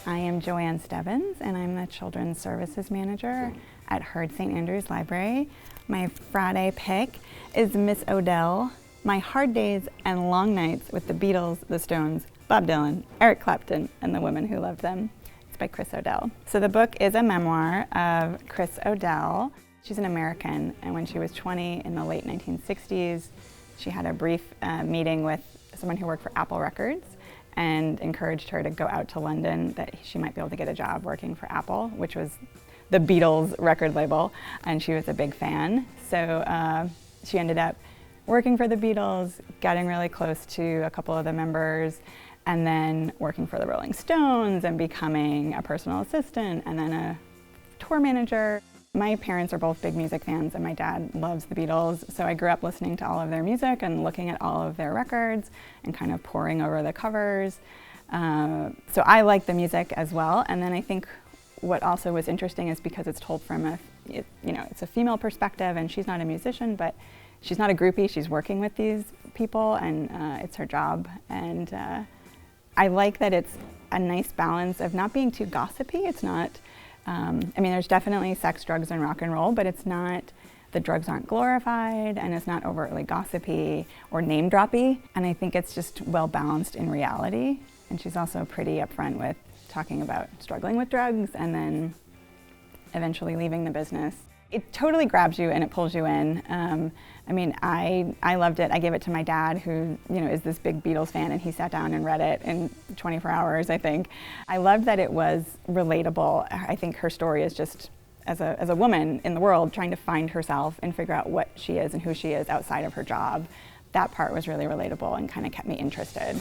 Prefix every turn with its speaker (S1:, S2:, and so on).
S1: I am Joanne Stebbins, and I'm the Children's Services Manager at Hurd St. Andrew's Library. My Friday pick is Miss Odell, My Hard Days and Long Nights with the Beatles, the Stones, Bob Dylan, Eric Clapton, and the Women Who Loved Them. It's by Chris Odell. So the book is a memoir of Chris Odell. She's an American, and when she was 20 in the late 1960s, she had a brief meeting with someone who worked for Apple Records and encouraged her to go out to London that she might be able to get a job working for Apple, which was the Beatles record label, and she was a big fan. So she ended up working for the Beatles, getting really close to a couple of the members, and then working for the Rolling Stones and becoming a personal assistant and then a tour manager. My parents are both big music fans, and my dad loves the Beatles, so I grew up listening to all of their music and looking at all of their records and kind of poring over the covers. So I like the music as well, and then I think what also was interesting is because it's told from it's a female perspective, and she's not a musician, but she's not a groupie, she's working with these people, and it's her job. And I like that it's a nice balance of not being too gossipy. It's not, there's definitely sex, drugs, and rock and roll, but it's not, the drugs aren't glorified, and it's not overtly gossipy or name-droppy. And I think it's just well balanced in reality. And she's also pretty upfront with talking about struggling with drugs and then eventually leaving the business. It totally grabs you and it pulls you in. I loved it. I gave it to my dad, who is this big Beatles fan, and he sat down and read it in 24 hours, I think. I loved that it was relatable. I think her story is just, as a woman in the world, trying to find herself and figure out what she is and who she is outside of her job. That part was really relatable and kind of kept me interested.